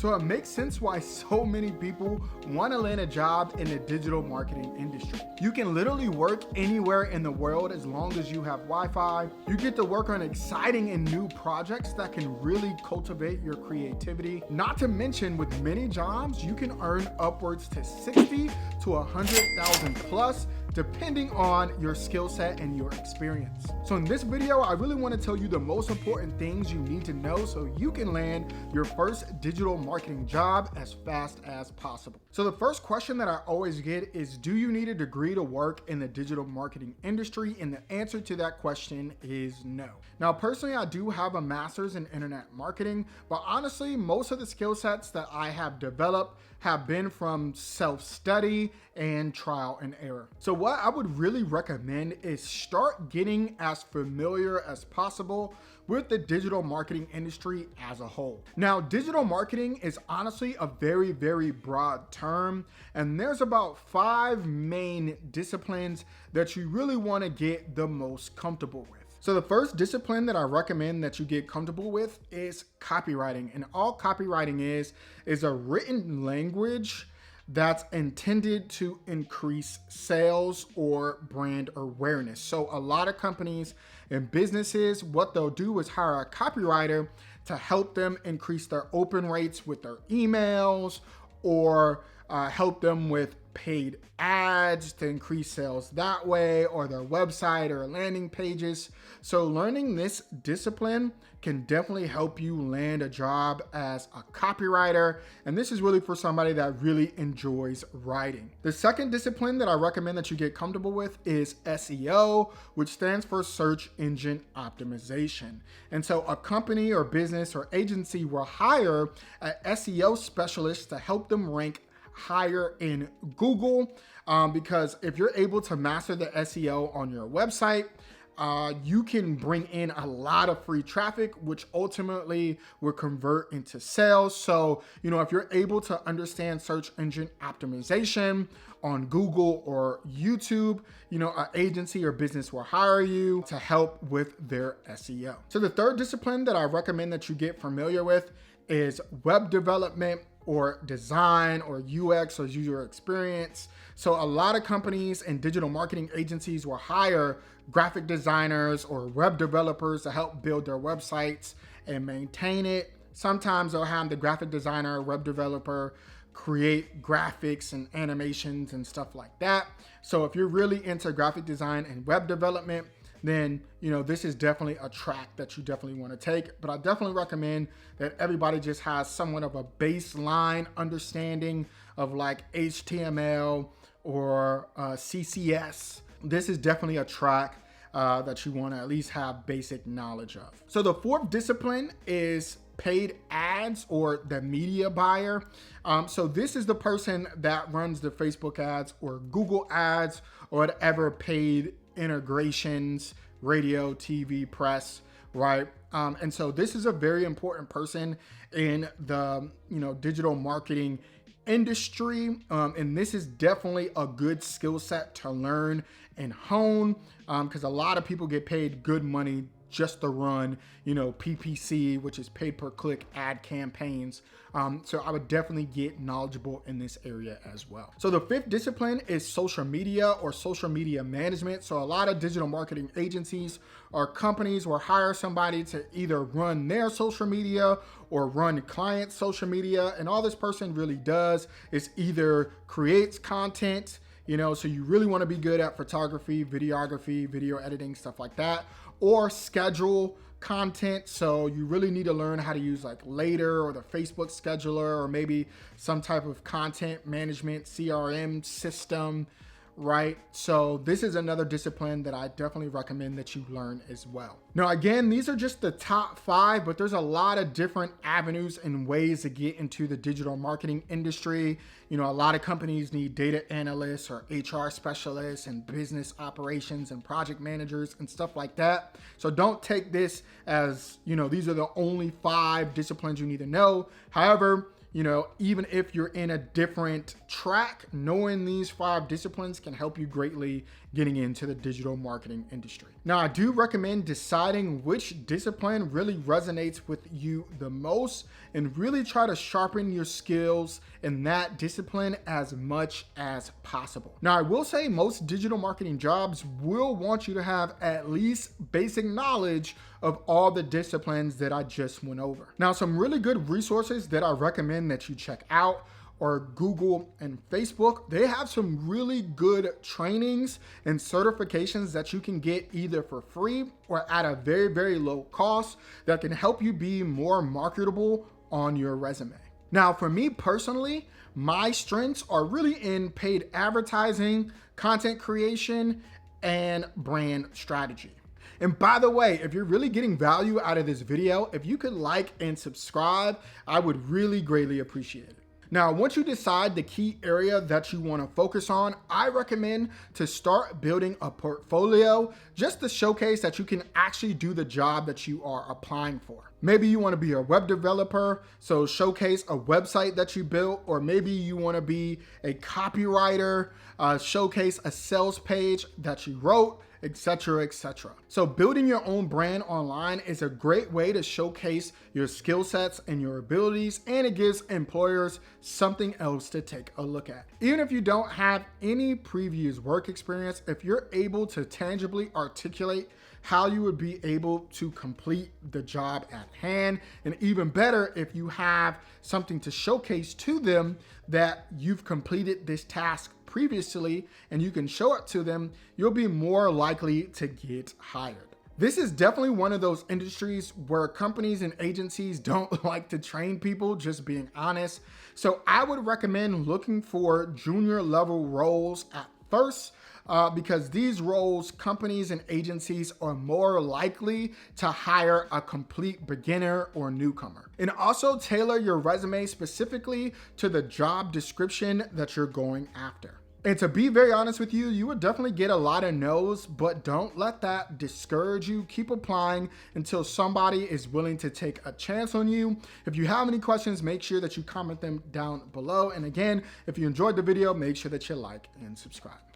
So it makes sense why so many people want to land a job in the digital marketing industry. You can literally work anywhere in the world as long as you have Wi-Fi. You get to work on exciting and new projects that can really cultivate your creativity. Not to mention, with many jobs, you can earn upwards to 60 to 100,000 plus, depending on your skill set and your experience. So in this video, I really want to tell you the most important things you need to know so you can land your first digital marketing job as fast as possible. So the first question that I always get is, do you need a degree to work in the digital marketing industry? And the answer to that question is no. Now, personally, I do have a master's in internet marketing, but honestly, most of the skill sets that I have developed have been from self-study and trial and error. So what I would really recommend is start getting as familiar as possible with the digital marketing industry as a whole. Now, digital marketing is honestly a very, very broad term, and there's about 5 main disciplines that you really want to get the most comfortable with. So the first discipline that I recommend that you get comfortable with is copywriting. And all copywriting is a written language that's intended to increase sales or brand awareness. So a lot of companies and businesses, what they'll do is hire a copywriter to help them increase their open rates with their emails, or help them with paid ads to increase sales that way, or their website or landing pages. So learning this discipline can definitely help you land a job as a copywriter. And this is really for somebody that really enjoys writing. The second discipline that I recommend that you get comfortable with is SEO, which stands for search engine optimization. And so a company or business or agency will hire an SEO specialist to help them rank higher in Google, because if you're able to master the SEO on your website, you can bring in a lot of free traffic, which ultimately will convert into sales. So, if you're able to understand search engine optimization on Google or YouTube, an agency or business will hire you to help with their SEO. So the third discipline that I recommend that you get familiar with is web development, or design, or UX, or user experience. So a lot of companies and digital marketing agencies will hire graphic designers or web developers to help build their websites and maintain it. Sometimes they'll have the graphic designer or web developer create graphics and animations and stuff like that. So if you're really into graphic design and web development, then this is definitely a track that you definitely want to take. But I definitely recommend that everybody just has somewhat of a baseline understanding of like HTML or CSS. This is definitely a track that you want to at least have basic knowledge of. So the fourth discipline is paid ads, or the media buyer. So this is the person that runs the Facebook ads or Google ads or whatever paid integrations, radio, TV, press, right? And so this is a very important person in the digital marketing industry, and this is definitely a good skill set to learn and hone, because a lot of people get paid good money just to run, PPC, which is pay per click ad campaigns. So I would definitely get knowledgeable in this area as well. So the fifth discipline is social media, or social media management. So a lot of digital marketing agencies or companies will hire somebody to either run their social media or run client social media. And all this person really does is either creates content, so you really want to be good at photography, videography, video editing, stuff like that, or schedule content. So you really need to learn how to use like Later or the Facebook scheduler, or maybe some type of content management CRM system, right? So this is another discipline that I definitely recommend that you learn as well. Now, again, these are just the top 5, but there's a lot of different avenues and ways to get into the digital marketing industry. A lot of companies need data analysts or HR specialists and business operations and project managers and stuff like that. So don't take this as, these are the only 5 disciplines you need to know. However, even if you're in a different track, knowing these 5 disciplines can help you greatly getting into the digital marketing industry. Now, I do recommend deciding which discipline really resonates with you the most and really try to sharpen your skills in that discipline as much as possible. Now, I will say most digital marketing jobs will want you to have at least basic knowledge of all the disciplines that I just went over. Now, some really good resources that I recommend that you check out or Google and Facebook. They have some really good trainings and certifications that you can get either for free or at a very, very low cost that can help you be more marketable on your resume. Now, for me personally, my strengths are really in paid advertising, content creation, and brand strategy. And by the way, if you're really getting value out of this video, if you could like and subscribe, I would really greatly appreciate it. Now, once you decide the key area that you want to focus on, I recommend to start building a portfolio just to showcase that you can actually do the job that you are applying for. Maybe you want to be a web developer, so showcase a website that you built, or maybe you want to be a copywriter, showcase a sales page that you wrote, etc., etc. So building your own brand online is a great way to showcase your skill sets and your abilities, and it gives employers something else to take a look at. Even if you don't have any previous work experience, if you're able to tangibly articulate how you would be able to complete the job at hand, and even better, if you have something to showcase to them that you've completed this task previously and you can show it to them, you'll be more likely to get hired. This is definitely one of those industries where companies and agencies don't like to train people, just being honest. So I would recommend looking for junior level roles at first, because these roles, companies and agencies are more likely to hire a complete beginner or newcomer. And also tailor your resume specifically to the job description that you're going after. And to be very honest with you, you would definitely get a lot of no's, but don't let that discourage you. Keep applying until somebody is willing to take a chance on you. If you have any questions, make sure that you comment them down below. And again, if you enjoyed the video, make sure that you like and subscribe.